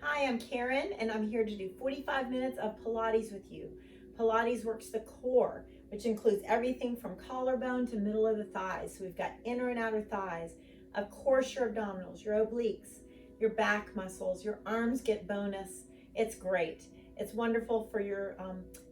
Hi, I'm Karen, and I'm here to do 45 minutes of Pilates with you. Pilates works the core, which includes everything from collarbone to middle of the thighs. So we've got inner and outer thighs, of course your abdominals, your obliques, your back muscles, your arms get bonus. It's great. It's wonderful for your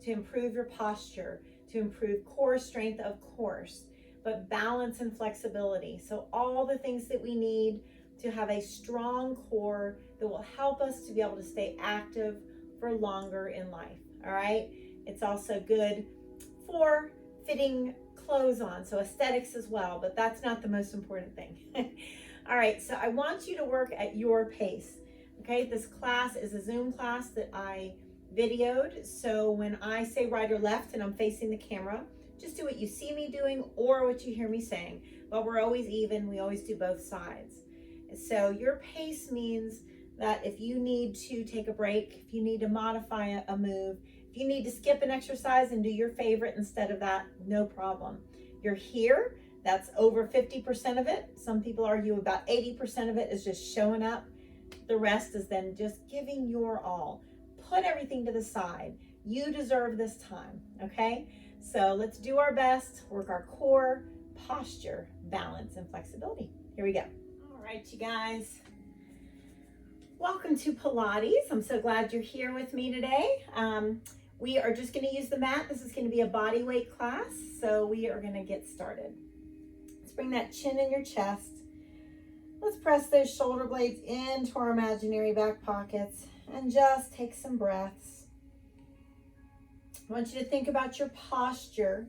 to improve your posture, to improve core strength, of course, but balance and flexibility. So all the things that we need to have a strong core that will help us to be able to stay active for longer in life. All right. It's also good for fitting clothes on, so aesthetics as well, but that's not the most important thing. All right, so I want you to work at your pace. Okay, this class is a Zoom class that I videoed, so when I say right or left and I'm facing the camera, just do what you see me doing or what you hear me saying, but we're always even. We always do both sides. So your pace means that if you need to take a break, if you need to modify a move, if you need to skip an exercise and do your favorite instead of that, no problem. You're here. That's over 50% of it. Some people argue about 80% of it is just showing up. The rest is then just giving your all. Put everything to the side. You deserve this time, okay? So let's do our best, work our core, posture, balance, and flexibility. Here we go. All right, you guys. Welcome to Pilates. I'm so glad you're here with me today. We are just going to use the mat. This is going to be a body weight class, so we are going to get started. Let's bring that chin in your chest. Let's press those shoulder blades into our imaginary back pockets and just take some breaths. I want you to think about your posture.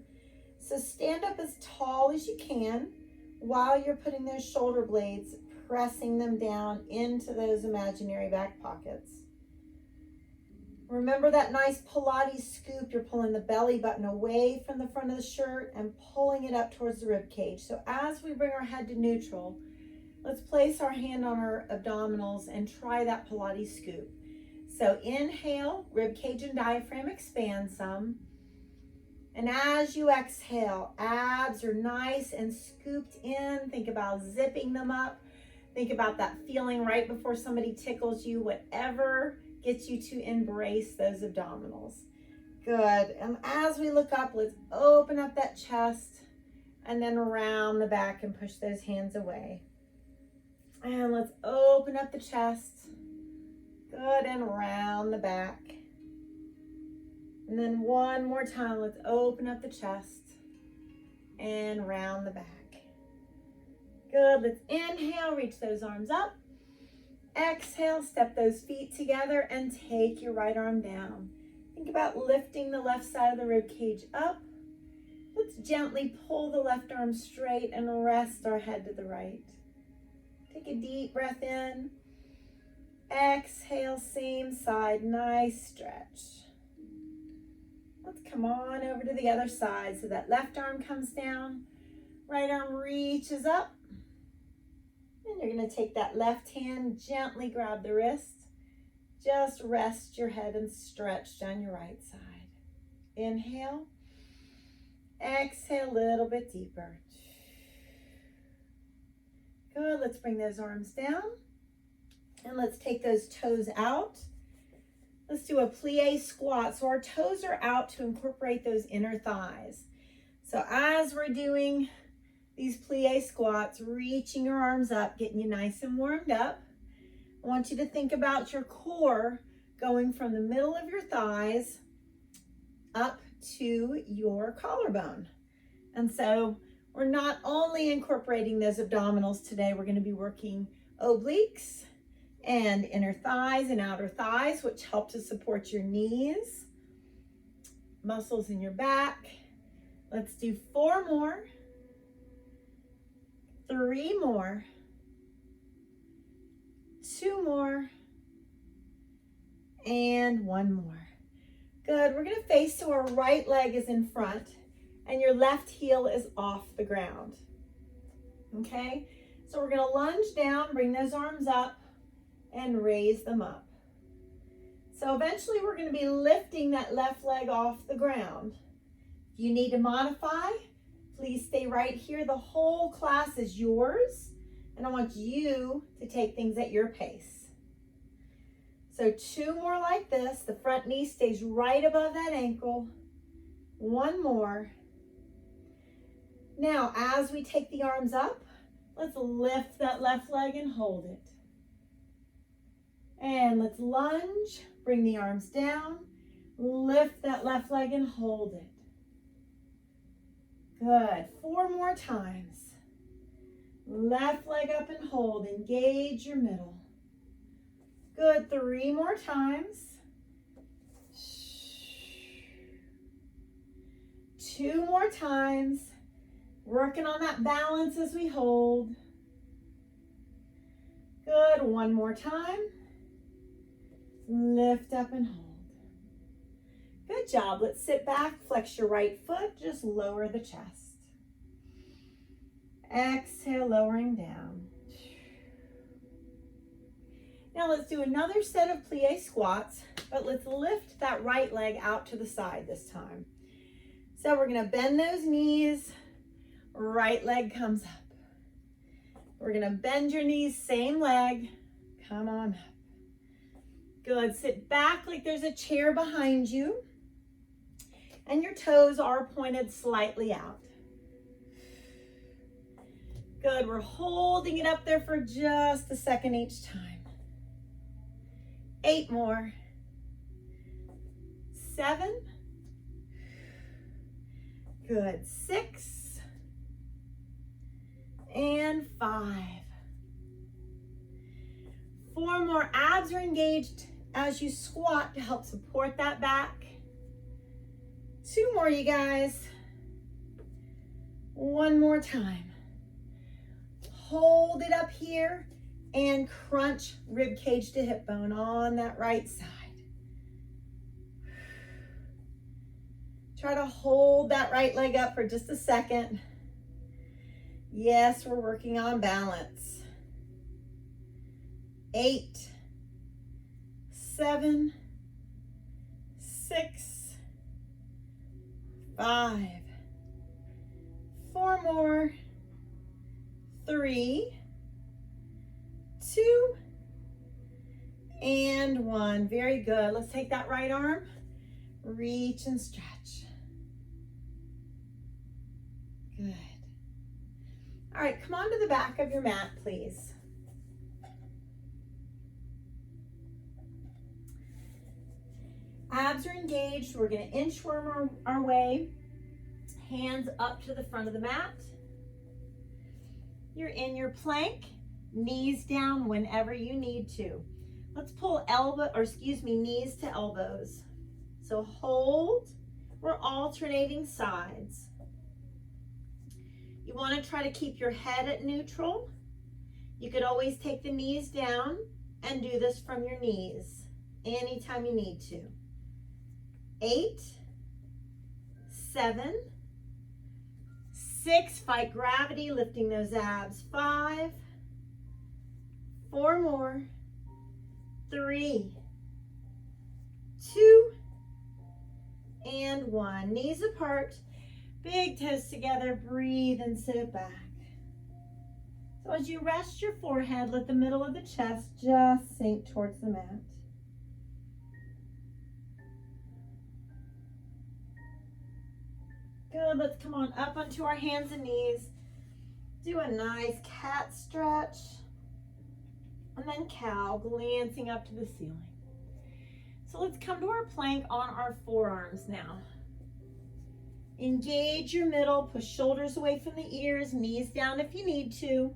So stand up as tall as you can while you're putting those shoulder blades, pressing them down into those imaginary back pockets. Remember that nice Pilates scoop. You're pulling the belly button away from the front of the shirt and pulling it up towards the rib cage. So as we bring our head to neutral, let's place our hand on our abdominals and try that Pilates scoop. So inhale, rib cage and diaphragm expand some. And as you exhale, abs are nice and scooped in. Think about zipping them up. Think about that feeling right before somebody tickles you, whatever gets you to embrace those abdominals. Good. And as we look up, let's open up that chest and then around the back and push those hands away. And let's open up the chest. Good, and round the back. And then one more time, let's open up the chest and round the back. Good, let's inhale, reach those arms up. Exhale, step those feet together and take your right arm down. Think about lifting the left side of the rib cage up. Let's gently pull the left arm straight and rest our head to the right. Take a deep breath in. Exhale, same side, nice stretch. Let's come on over to the other side. So that left arm comes down, right arm reaches up. And you're going to take that left hand, gently grab the wrist. Just rest your head and stretch down your right side. Inhale. Exhale a little bit deeper. Good. Let's bring those arms down. And let's take those toes out. Let's do a plie squat. So our toes are out to incorporate those inner thighs. So as we're doing these plie squats, reaching your arms up, getting you nice and warmed up, I want you to think about your core going from the middle of your thighs up to your collarbone. And so we're not only incorporating those abdominals today, we're going to be working obliques and inner thighs and outer thighs, which help to support your knees, muscles in your back. Let's do 4 more, 3 more, 2 more, and 1 more. Good. We're going to face so our right leg is in front and your left heel is off the ground. Okay? So we're going to lunge down, bring those arms up, and raise them up. So eventually we're going to be lifting that left leg off the ground. If you need to modify, please stay right here. The whole class is yours, and I want you to take things at your pace. So So 2 more like this. The front knee stays right above that ankle. 1 more. Now, as we take the arms up, let's lift that left leg and hold it. And let's lunge, bring the arms down, lift that left leg and hold it. Good. 4 more times. Left leg up and hold. Engage your middle. Good. 3 more times. 2 more times. Working on that balance as we hold. Good. 1 more time. Lift up and hold. Good job. Let's sit back, flex your right foot, just lower the chest. Exhale, lowering down. Now let's do another set of plie squats, but let's lift that right leg out to the side this time. So we're gonna bend those knees, right leg comes up. We're gonna bend your knees, same leg, come on up. Good, sit back like there's a chair behind you. And your toes are pointed slightly out. Good, we're holding it up there for just a second each time. 8 more. 7. Good, 6. And 5. 4 more. Abs are engaged as you squat to help support that back. 2 more, you guys. 1 more time. Hold it up here and crunch rib cage to hip bone on that right side. Try to hold that right leg up for just a second. Yes, we're working on balance. 8, 7, 6, 5, 4 more, 3, 2, and 1. Very good. Let's take that right arm, reach and stretch. Good. All right, come on to the back of your mat, please. Abs are engaged. We're going to inchworm our way. Hands up to the front of the mat. You're in your plank. Knees down whenever you need to. Let's pull knees to elbows. So hold. We're alternating sides. You want to try to keep your head at neutral. You could always take the knees down and do this from your knees anytime you need to. 8, 7, 6, fight gravity, lifting those abs. 5, 4 more, 3, 2, and 1. Knees apart, big toes together, breathe and sit it back. So as you rest your forehead, let the middle of the chest just sink towards the mat. Good, let's come on up onto our hands and knees. Do a nice cat stretch. And then cow, glancing up to the ceiling. So let's come to our plank on our forearms now. Engage your middle, push shoulders away from the ears, knees down if you need to.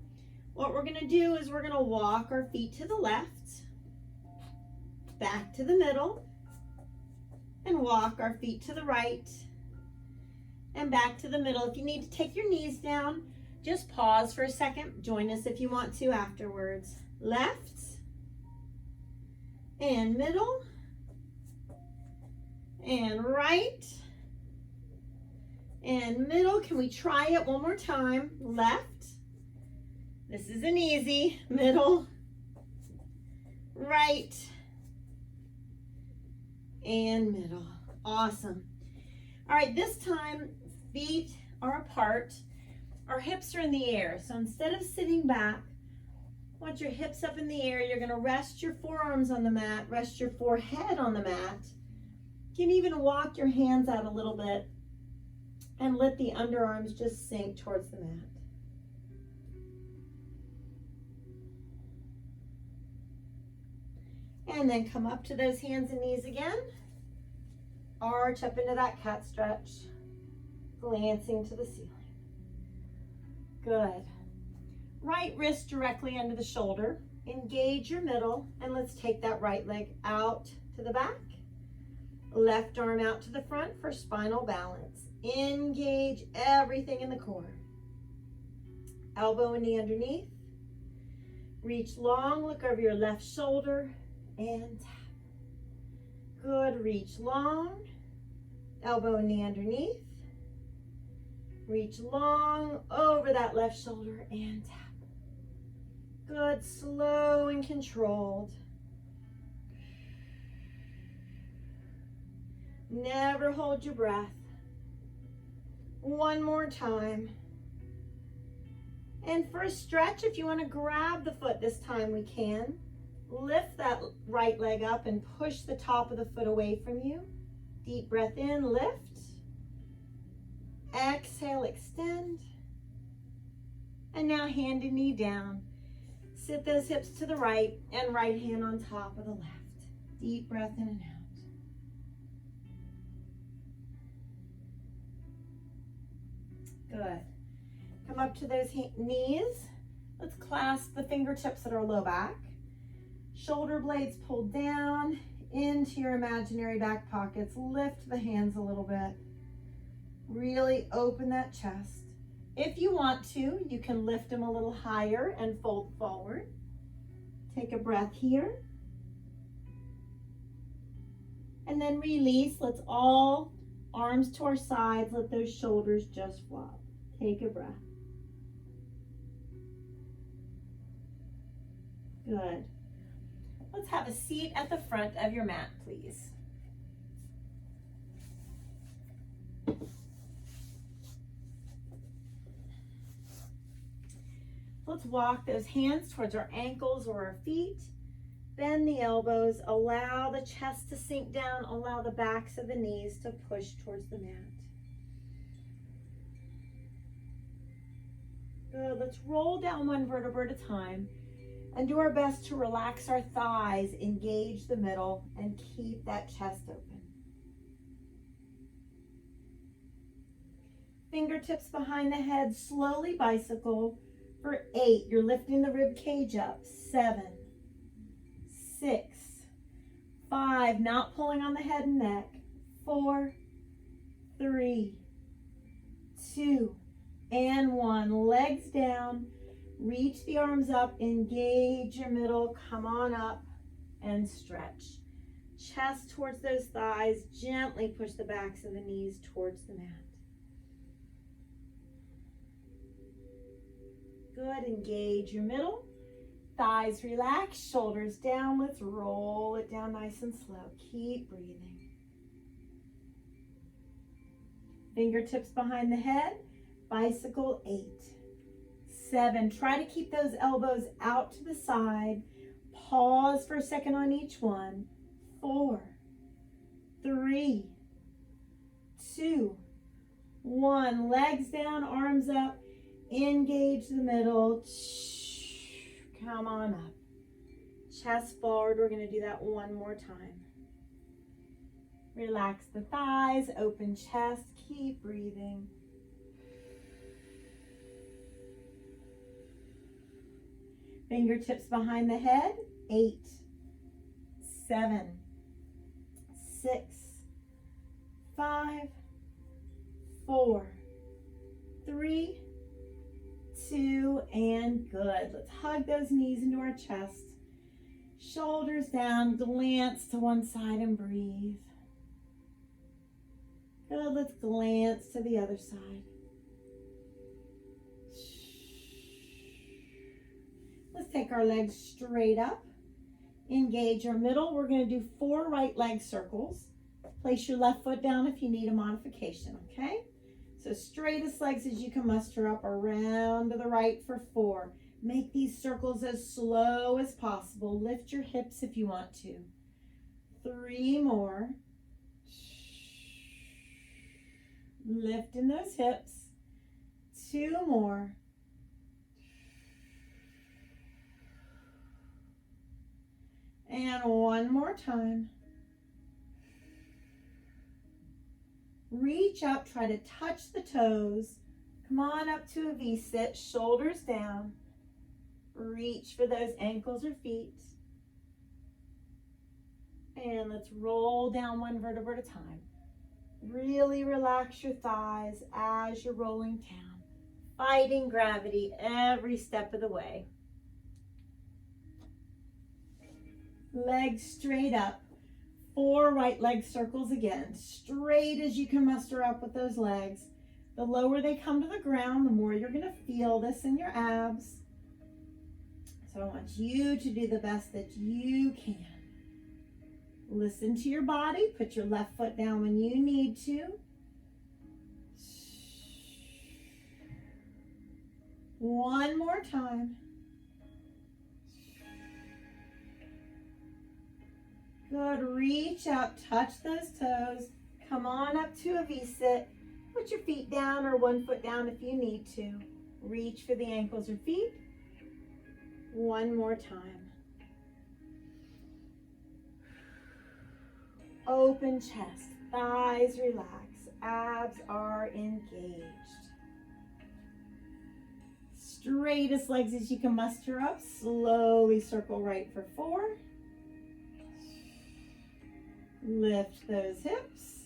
What we're gonna do is we're gonna walk our feet to the left, back to the middle, and walk our feet to the right, and back to the middle. If you need to take your knees down, just pause for a second. Join us if you want to afterwards. Left and middle and right and middle. Can we try it one more time? Left. This isn't easy. Middle, right, and middle. Awesome. All right, this time feet are apart. Our hips are in the air. So instead of sitting back, Want your hips up in the air. You're going to rest your forearms on the mat, rest your forehead on the mat. You can even walk your hands out a little bit and let the underarms just sink towards the mat. And then come up to those hands and knees again. Arch up into that cat stretch, glancing to the ceiling. Good. Right wrist directly under the shoulder. Engage your middle, and let's take that right leg out to the back. Left arm out to the front for spinal balance. Engage everything in the core. Elbow and knee underneath. Reach long, look over your left shoulder and tap. Good, reach long. Elbow and knee underneath. Reach long over that left shoulder and tap. Good, slow and controlled. Never hold your breath. One more time. And for a stretch, if you want to grab the foot this time, we can. Lift that right leg up and push the top of the foot away from you. Deep breath in, lift. Exhale, extend. And now hand and knee down. Sit those hips to the right and right hand on top of the left. Deep breath in and out. Good. Come up to those knees. Let's clasp the fingertips at our low back. Shoulder blades pulled down into your imaginary back pockets. Lift the hands a little bit. Really open that chest. If you want to, you can lift them a little higher and fold forward. Take a breath here. And then release. Let's all arms to our sides. Let those shoulders just flop. Take a breath. Good. Let's have a seat at the front of your mat, please. Let's walk those hands towards our ankles or our feet. Bend the elbows. Allow the chest to sink down. Allow the backs of the knees to push towards the mat. Good. Let's roll down one vertebra at a time and do our best to relax our thighs, engage the middle, and keep that chest open. Fingertips behind the head, slowly bicycle. For 8, you're lifting the rib cage up. 7, 6, 5, not pulling on the head and neck. 4, 3, 2, and 1. Legs down. Reach the arms up. Engage your middle. Come on up and stretch. Chest towards those thighs. Gently push the backs of the knees towards the mat. Good, engage your middle. Thighs relax, shoulders down. Let's roll it down nice and slow. Keep breathing. Fingertips behind the head. Bicycle 8. 7, try to keep those elbows out to the side. Pause for a second on each one. 4, 3, 2, 1. Legs down, arms up. Engage the middle. Come on up. Chest forward. We're going to do that one more time. Relax the thighs, open chest. Keep breathing. Fingertips behind the head. 8, 7, 6, 5, 4, 3, 2, and good. Let's hug those knees into our chest. Shoulders down, glance to one side and breathe. Good, let's glance to the other side. Let's take our legs straight up. Engage our middle. We're going to do 4 right leg circles. Place your left foot down if you need a modification, okay? So straightest legs as you can muster up, around to the right for 4. Make these circles as slow as possible. Lift your hips if you want to. 3 more. Lifting those hips. 2 more. And 1 more time. Reach up, try to touch the toes. Come on up to a V-sit, shoulders down. Reach for those ankles or feet. And let's roll down 1 vertebra at a time. Really relax your thighs as you're rolling down, fighting gravity every step of the way. Legs straight up. 4 right leg circles again, straight as you can muster up with those legs. The lower they come to the ground, the more you're going to feel this in your abs. So I want you to do the best that you can. Listen to your body. Put your left foot down when you need to. 1 more time. Good. Reach up, touch those toes. Come on up to a V-sit. Put your feet down or 1 foot down if you need to. Reach for the ankles or feet. 1 more time. Open chest, thighs relax, abs are engaged. Straightest legs as you can muster up. Slowly circle right for 4. Lift those hips.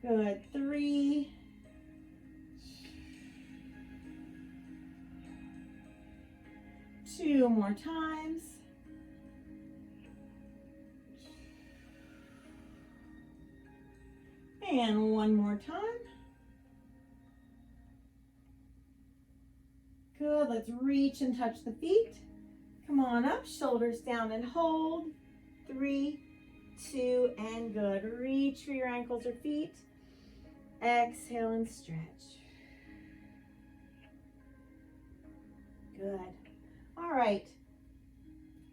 Good. 3. 2 more times. And 1 more time. Good. Let's reach and touch the feet. Come on up, shoulders down and hold. 3, 2, and good. Reach for your ankles or feet. Exhale and stretch. Good. All right.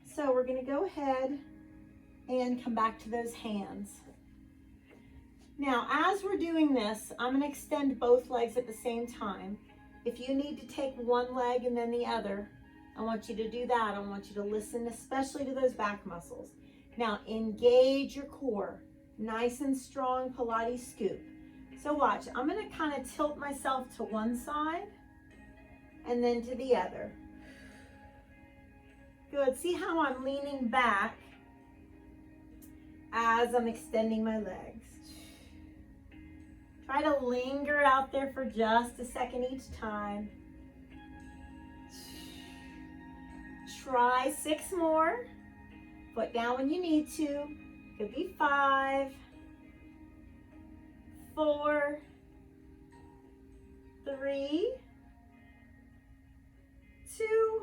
So we're going to go ahead and come back to those hands. Now, as we're doing this, I'm going to extend both legs at the same time. If you need to take one leg and then the other, I want you to do that. I want you to listen especially to those back muscles. Now, engage your core. Nice and strong Pilates scoop. So watch, I'm going to kind of tilt myself to one side and then to the other. Good. See how I'm leaning back as I'm extending my legs. Try to linger out there for just a second each time. Try 6 more. Foot down when you need to. Could be 5, 4, 3, 2,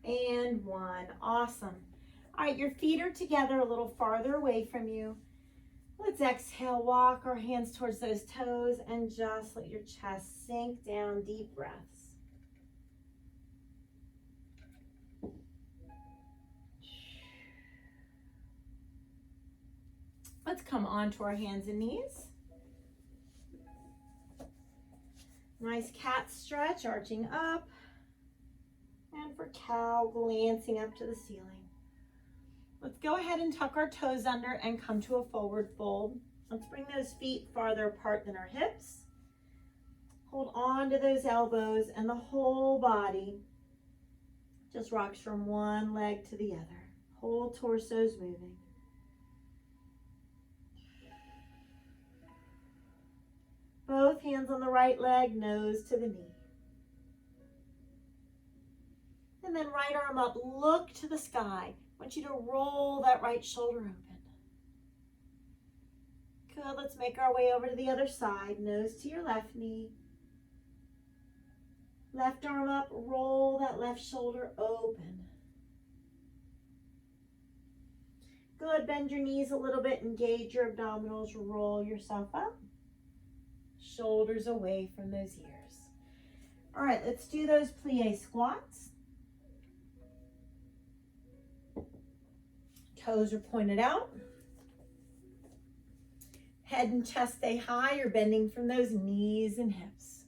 and 1. Awesome. All right, your feet are together a little farther away from you. Let's exhale, walk our hands towards those toes and just let your chest sink down, deep breaths. Let's come onto our hands and knees. Nice cat stretch, arching up. And for cow, glancing up to the ceiling. Let's go ahead and tuck our toes under and come to a forward fold. Let's bring those feet farther apart than our hips. Hold on to those elbows and the whole body just rocks from one leg to the other. Whole torso's moving. Both hands on the right leg, nose to the knee. And then right arm up, look to the sky. I want you to roll that right shoulder open. Good, let's make our way over to the other side. Nose to your left knee. Left arm up, roll that left shoulder open. Good, bend your knees a little bit, engage your abdominals, roll yourself up. Shoulders away from those ears. All right, let's do those plie squats. Toes are pointed out. Head and chest stay high. You're bending from those knees and hips.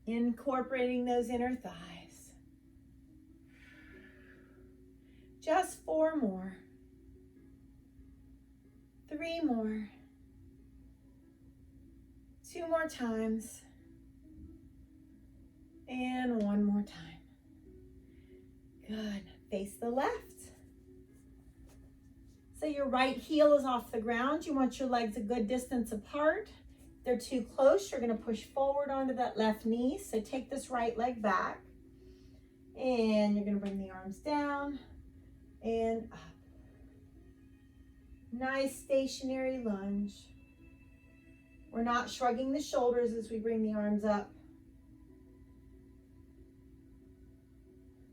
Incorporating those inner thighs. Just 4 more. 3 more. 2 more times. And 1 more time. Good. Face the left. So your right heel is off the ground. You want your legs a good distance apart. If they're too close, you're going to push forward onto that left knee. So take this right leg back. And you're going to bring the arms down and up. Nice stationary lunge. We're not shrugging the shoulders as we bring the arms up.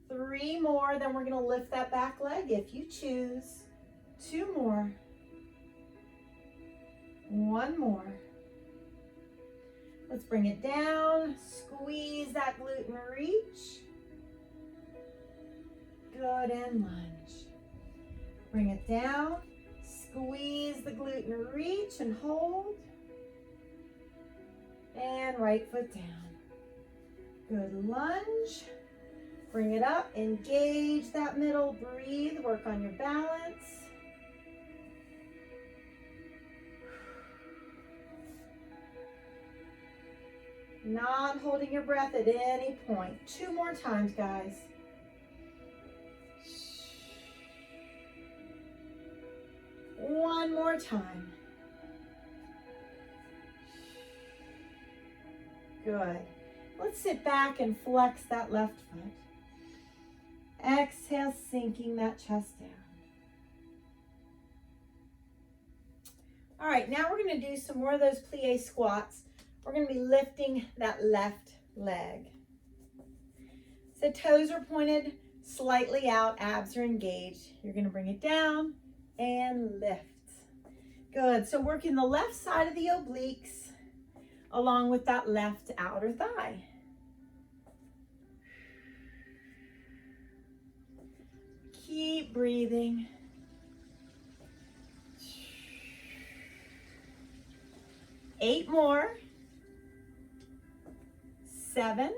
3 more, then we're going to lift that back leg if you choose. 2 more. 1 more. Let's bring it down. Squeeze that glute and reach. Good, and lunge. Bring it down. Squeeze the glute and reach and hold. And right foot down. Good, lunge. Bring it up, engage that middle, breathe, work on your balance. Not holding your breath at any point. 2 more times, guys. One more time. Good. Let's sit back and flex that left foot. Exhale, sinking that chest down. All right, now we're going to do some more of those plie squats. We're going to be lifting that left leg. So toes are pointed slightly out, abs are engaged. You're going to bring it down and lift. Good. So working the left side of the obliques along with that left outer thigh. Keep breathing. Eight more. 7.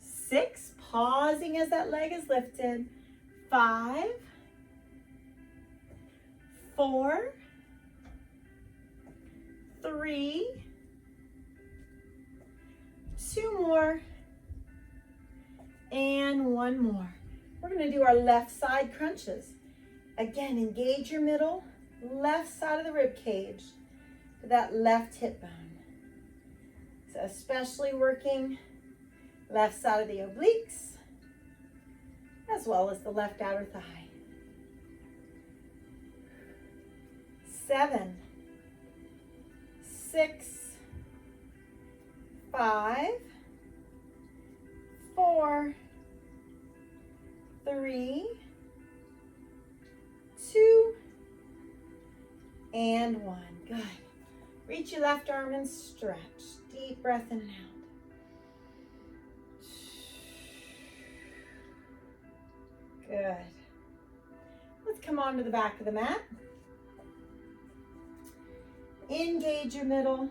6. Pausing as that leg is lifted. 5. 4. 3. 2 more. And 1 more. We're going to do our left side crunches. Again, engage your middle, left side of the rib cage to that left hip bone. So especially working left side of the obliques as well as the left outer thigh. 7, 6, 5, 4, 3, 2, and 1. Good. Reach your left arm and stretch. Deep breath in and out. Good. Let's come onto the back of the mat. Engage your middle.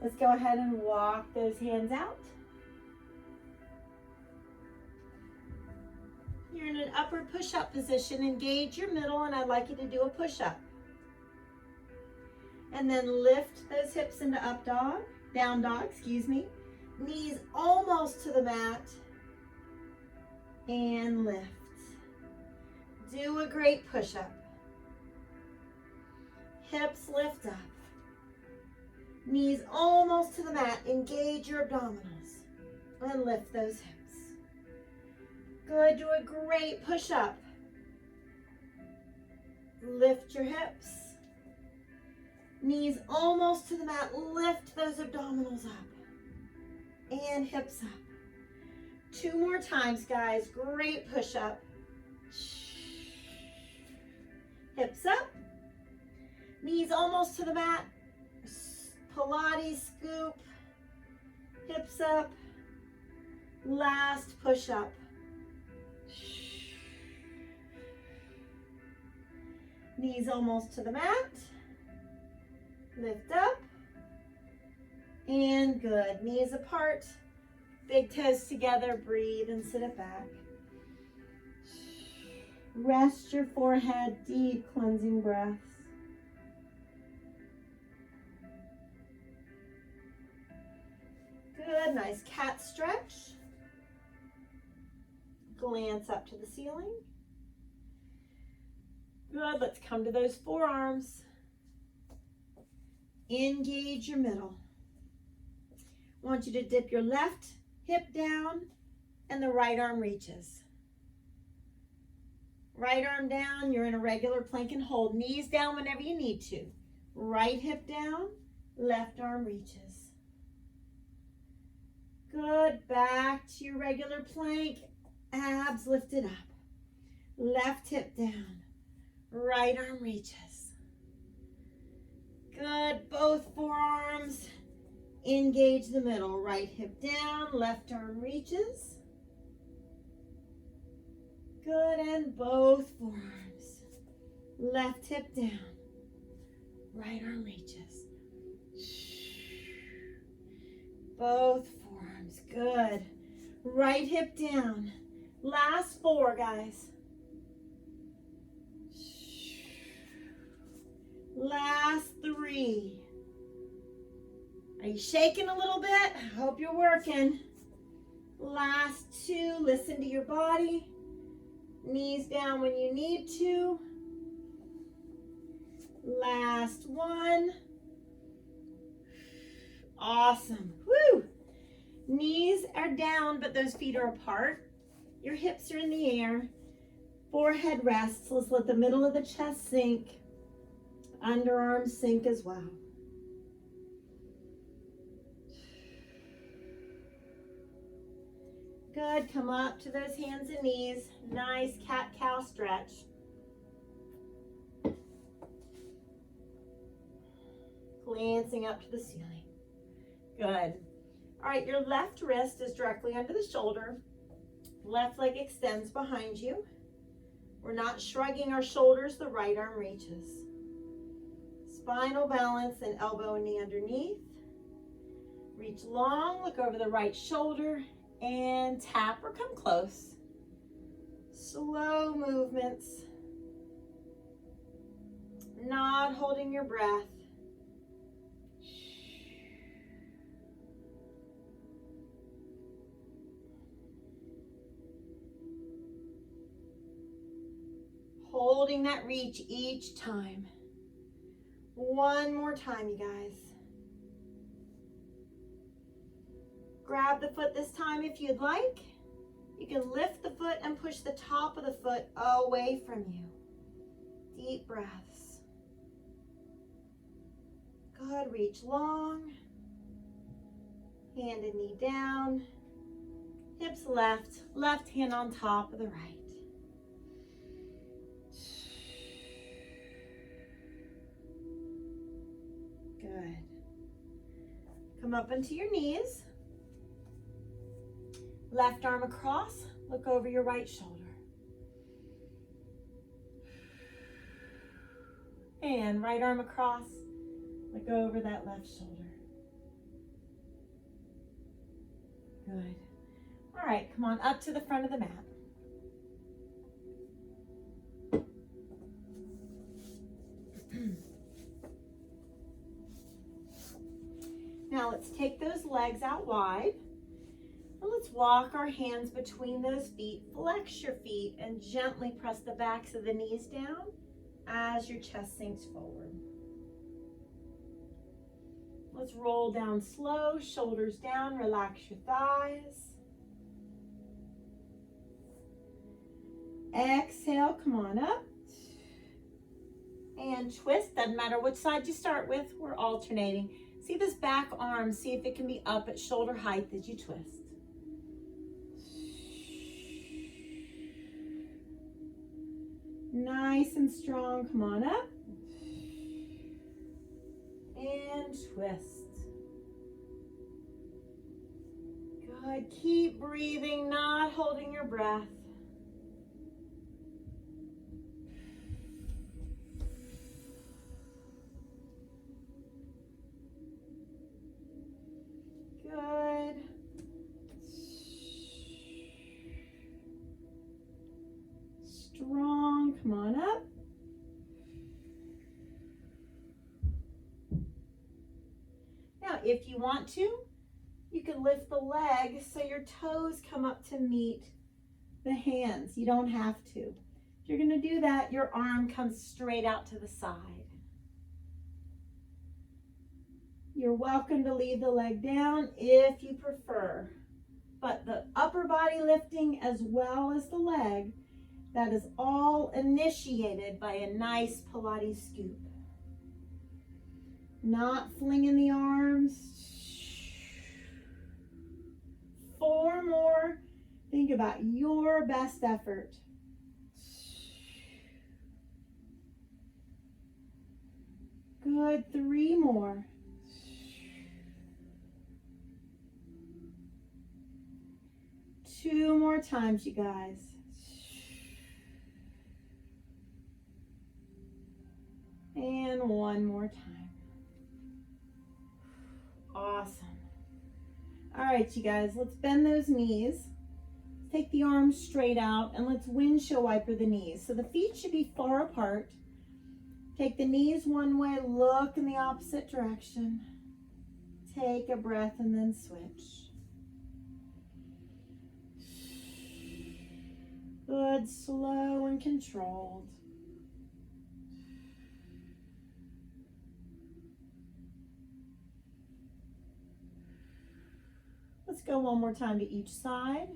Let's go ahead and walk those hands out. You're in an upward push-up position. Engage your middle, and I'd like you to do a push-up. And then lift those hips into up dog, down dog, excuse me. Knees almost to the mat. And lift. Do a great push-up. Hips lift up. Knees almost to the mat. Engage your abdominals. And lift those hips. Good, do a great push-up. Lift your hips. Knees almost to the mat. Lift those abdominals up. And hips up. 2 more times, guys. Great push-up. Hips up. Knees almost to the mat. Pilates scoop. Hips up. Last push up. Knees almost to the mat. Lift up. And good. Knees apart. Big toes together. Breathe and sit it back. Rest your forehead. Deep cleansing breaths. Good. Nice cat stretch. Glance up to the ceiling. Good. Let's come to those forearms. Engage your middle. I want you to dip your left hip down and the right arm reaches. Right arm down, you're in a regular plank and hold. Knees down whenever you need to. Right hip down, left arm reaches. Good, back to your regular plank. Abs lifted up. Left hip down, right arm reaches. Good, both forearms. Engage the middle. Right hip down, left arm reaches. Good, and both forearms. Left hip down, right arm reaches. Both forearms, good. Right hip down. Last 4, guys. Last 3. Are you shaking a little bit? I hope you're working. Last 2, listen to your body. Knees down when you need to. Last 1. Awesome. Woo! Knees are down, but those feet are apart. Your hips are in the air. Forehead rests. Let's let the middle of the chest sink. Underarms sink as well. Good. Come up to those hands and knees. Nice cat-cow stretch. Glancing up to the ceiling. Good. All right, your left wrist is directly under the shoulder. Left leg extends behind you. We're not shrugging our shoulders. The right arm reaches. Spinal balance and elbow and knee underneath. Reach long, look over the right shoulder and tap or come close. Slow movements. Not holding your breath. Holding that reach each time. One more time, you guys. Grab the foot this time if you'd like. You can lift the foot and push the top of the foot away from you. Deep breaths. Good, reach long. Hand and knee down. Hips left, left hand on top of the right. Good. Come up into your knees. Left arm across, look over your right shoulder. And right arm across, look over that left shoulder. Good. All right, come on up to the front of the mat. Now let's take those legs out wide. And let's walk our hands between those feet. Flex your feet and gently press the backs of the knees down as your chest sinks forward. Let's roll down slow, shoulders down, relax your thighs. Exhale, come on up. And twist, doesn't matter which side you start with, we're alternating. See this back arm, see if it can be up at shoulder height as you twist. Nice and strong, come on up. And twist. Good. Keep breathing, not holding your breath. Good. Strong. Come on up. Now, if you want to, you can lift the legs so your toes come up to meet the hands. You don't have to. If you're going to do that, your arm comes straight out to the side. You're welcome to leave the leg down if you prefer. But the upper body lifting as well as the leg, that is all initiated by a nice Pilates scoop. Not flinging the arms. 4 more. Think about your best effort. Good. 3 more. Two more times, you guys. And 1 more time. Awesome. All right, you guys, let's bend those knees. Take the arms straight out and let's windshield wiper the knees. So the feet should be far apart. Take the knees one way, look in the opposite direction. Take a breath and then switch. Good, slow and controlled. Let's go one more time to each side.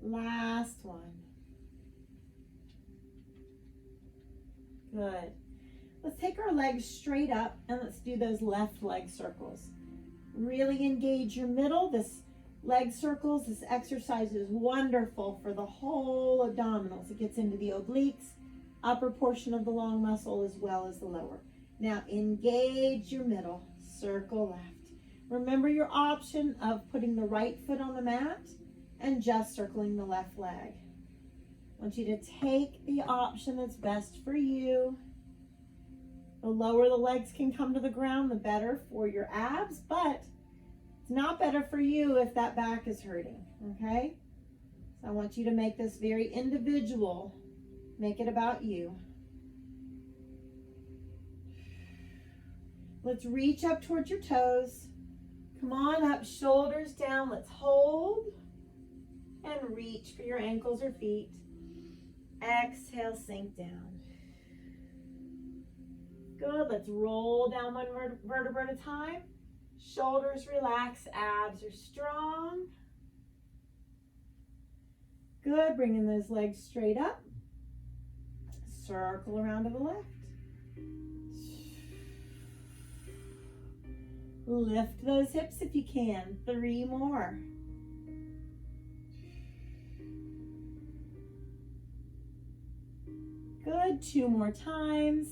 Last one. Good. Let's take our legs straight up and let's do those left leg circles. Really engage your middle. This leg circles, this exercise is wonderful for the whole abdominals. It gets into the obliques, upper portion of the long muscle as well as the lower. Now engage your middle, circle left. Remember your option of putting the right foot on the mat and just circling the left leg. I want you to take the option that's best for you. The lower the legs can come to the ground, the better for your abs, but it's not better for you if that back is hurting, okay? So I want you to make this very individual. Make it about you. Let's reach up towards your toes. Come on up, shoulders down. Let's hold and reach for your ankles or feet. Exhale, sink down. Good, let's roll down one vertebra at a time. Shoulders relax, abs are strong. Good, bringing those legs straight up. Circle around to the left. Lift those hips if you can. 3 more. Good, 2 more times.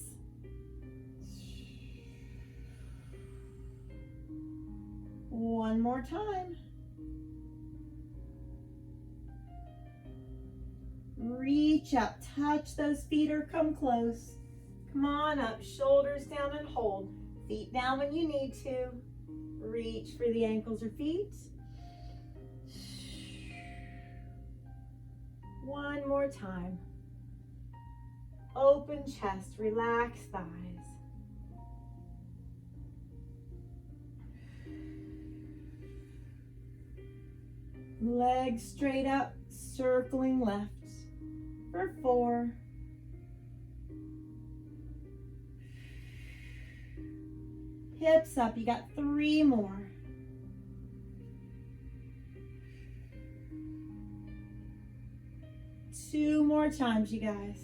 One more time. Reach up, touch those feet or come close. Come on up, shoulders down and hold. Feet down when you need to. Reach for the ankles or feet. One more time. Open chest, relax thighs. Legs straight up, circling left for 4. Hips up, you got 3 more. Two more times, you guys.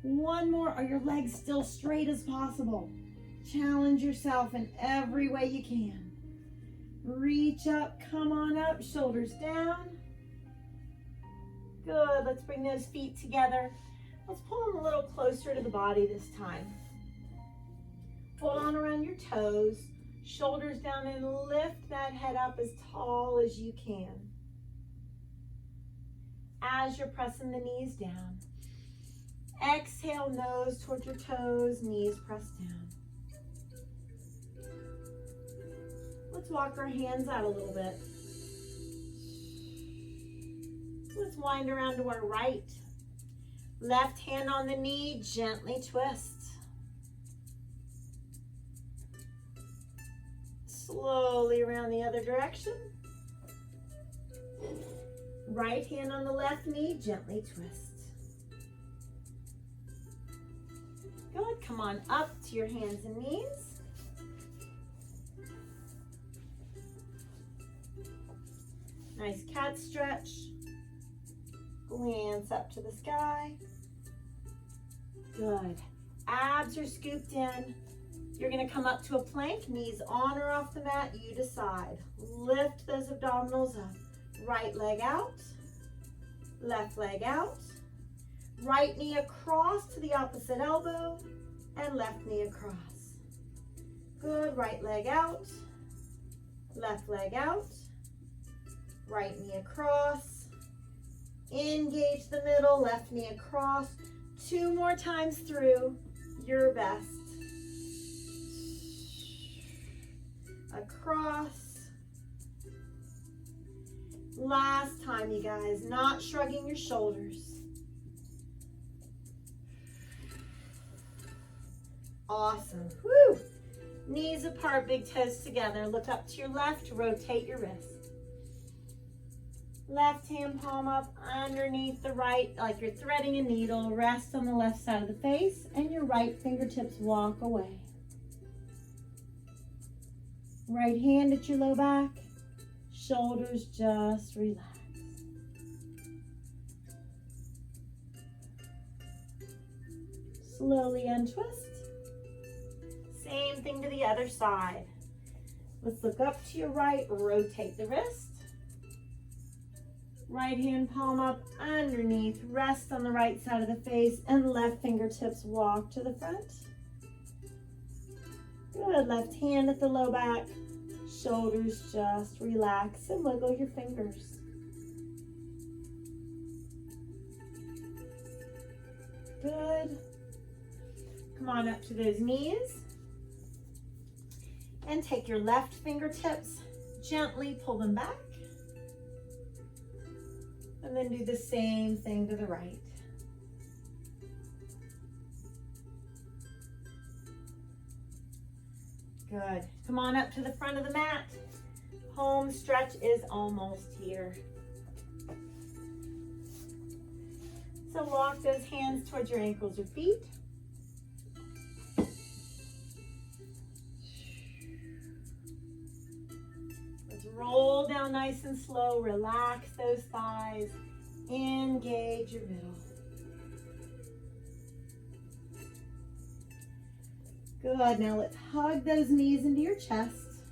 One more. Are your legs still straight as possible? Challenge yourself in every way you can. Reach up, come on up, shoulders down. Good, let's bring those feet together. Let's pull them a little closer to the body this time. Hold on around your toes, shoulders down, and lift that head up as tall as you can. As you're pressing the knees down, exhale, nose towards your toes, knees pressed down. Let's walk our hands out a little bit. Let's wind around to our right. Left hand on the knee, gently twist. Slowly around the other direction. Right hand on the left knee, gently twist. Good, come on up to your hands and knees. Nice cat stretch. Glance up to the sky. Good. Abs are scooped in. You're going to come up to a plank, knees on or off the mat, you decide. Lift those abdominals up. Right leg out, left leg out. Right knee across to the opposite elbow, and left knee across. Good, right leg out, left leg out. Right knee across, engage the middle, left knee across. 2 more times through, your best. Across. Last time, you guys, not shrugging your shoulders. Awesome. Woo! Knees apart, big toes together. Look up to your left, rotate your wrist. Left hand palm up underneath the right, like you're threading a needle. Rest on the left side of the face, and your right fingertips walk away. Right hand at your low back, shoulders just relax. Slowly untwist. Same thing to the other side. Let's look up to your right, rotate the wrist. Right hand palm up underneath, rest on the right side of the face, and left fingertips walk to the front. Good, left hand at the low back, shoulders just relax and wiggle your fingers. Good. Come on up to those knees. And take your left fingertips, gently pull them back. And then do the same thing to the right. Good. Come on up to the front of the mat. Home stretch is almost here. So walk those hands towards your ankles or feet. Let's roll down nice and slow. Relax those thighs. Engage your middle. Good. Now let's hug those knees into your chest.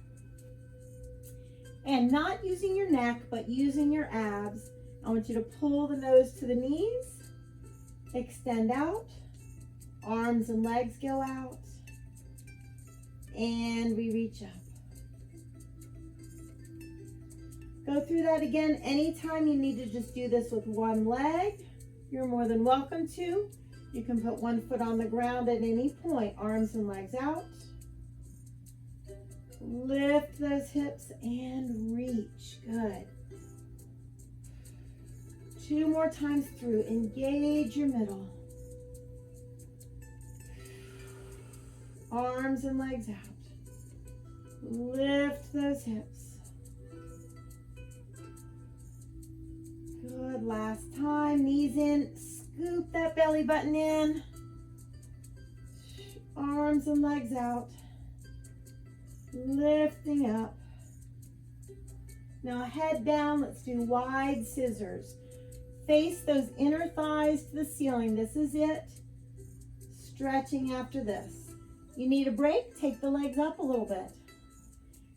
And not using your neck, but using your abs. I want you to pull the nose to the knees. Extend out. Arms and legs go out. And we reach up. Go through that again. Anytime you need to just do this with one leg, you're more than welcome to. You can put one foot on the ground at any point. Arms and legs out. Lift those hips and reach. Good. 2 more times through. Engage your middle. Arms and legs out. Lift those hips. Good. Last time. Knees in. Scoop that belly button in. Arms and legs out. Lifting up. Now head down. Let's do wide scissors. Face those inner thighs to the ceiling. This is it. Stretching after this. You need a break? Take the legs up a little bit.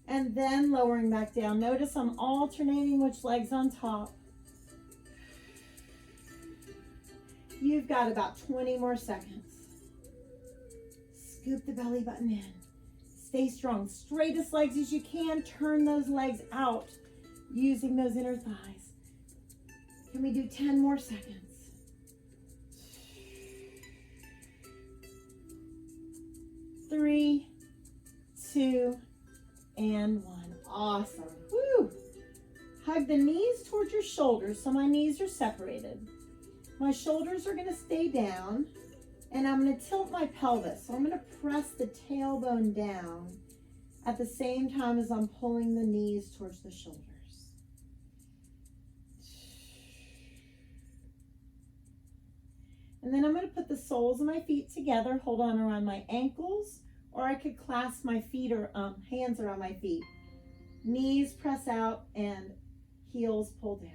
And then lowering back down. Notice I'm alternating which leg's on top. You've got about 20 more seconds. Scoop the belly button in. Stay strong. Straightest legs as you can. Turn those legs out using those inner thighs. Can we do 10 more seconds? 3, 2, and 1. Awesome. Woo! Hug the knees towards your shoulders so my knees are separated. My shoulders are going to stay down, and I'm going to tilt my pelvis. So I'm going to press the tailbone down at the same time as I'm pulling the knees towards the shoulders. And then I'm going to put the soles of my feet together, hold on around my ankles, or I could clasp my feet or hands around my feet. Knees press out and heels pull down.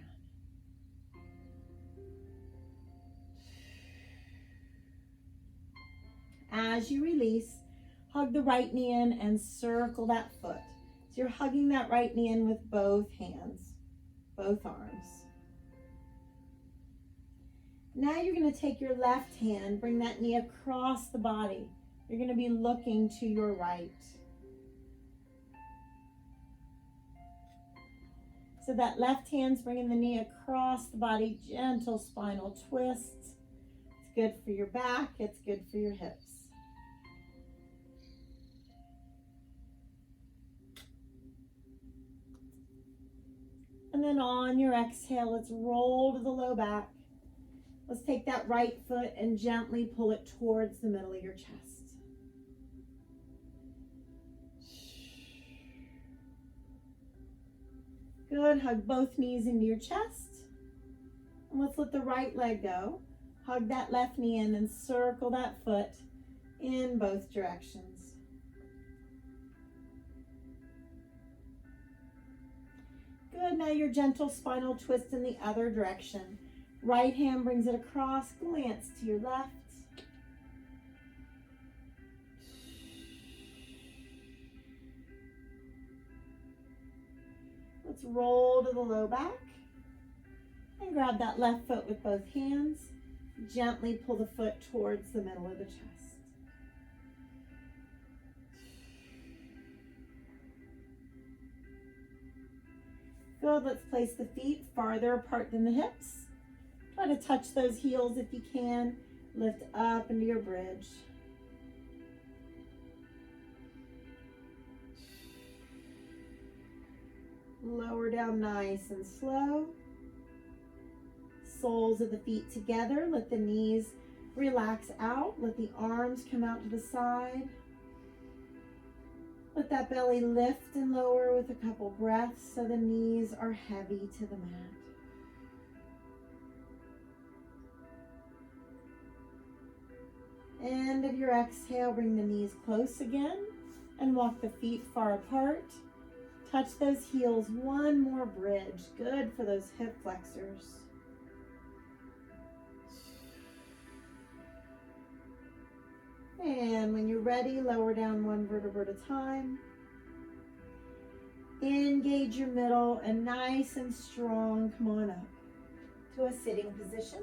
As you release, hug the right knee in and circle that foot. So you're hugging that right knee in with both hands, both arms. Now you're going to take your left hand, bring that knee across the body. You're going to be looking to your right. So that left hand's bringing the knee across the body, gentle spinal twist. It's good for your back, it's good for your hips. And then on your exhale, let's roll to the low back. Let's take that right foot and gently pull it towards the middle of your chest. Good, hug both knees into your chest. And let's let the right leg go. Hug that left knee in and circle that foot in both directions. Good, now your gentle spinal twist in the other direction. Right hand brings it across, glance to your left. Let's roll to the low back and grab that left foot with both hands. Gently pull the foot towards the middle of the chest. Good, let's place the feet farther apart than the hips. Try to touch those heels if you can. Lift up into your bridge. Lower down nice and slow. Soles of the feet together. Let the knees relax out. Let the arms come out to the side. Let that belly lift and lower with a couple breaths so the knees are heavy to the mat. End of your exhale, bring the knees close again and walk the feet far apart. Touch those heels, one more bridge. Good for those hip flexors. And when you're ready, lower down one vertebra at a time. Engage your middle and nice and strong, come on up to a sitting position.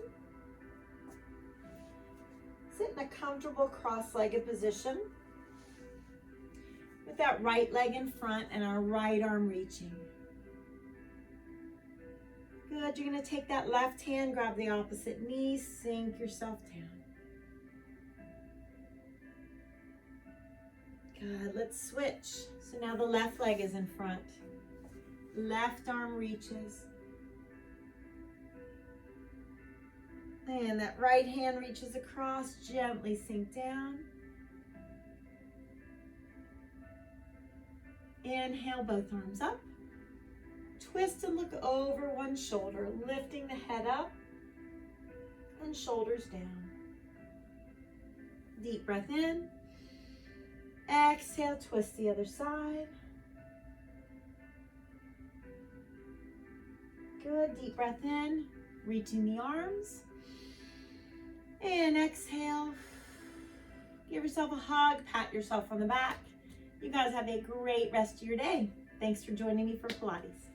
Sit in a comfortable cross-legged position with that right leg in front and our right arm reaching. Good, you're gonna take that left hand, grab the opposite knee, sink yourself down. Good, let's switch. So now the left leg is in front. Left arm reaches. And that right hand reaches across, gently sink down. Inhale, both arms up. Twist and look over one shoulder, lifting the head up and shoulders down. Deep breath in. Exhale, twist the other side. Good, deep breath in, reaching the arms. And exhale. Give yourself a hug, pat yourself on the back. You guys have a great rest of your day. Thanks for joining me for Pilates.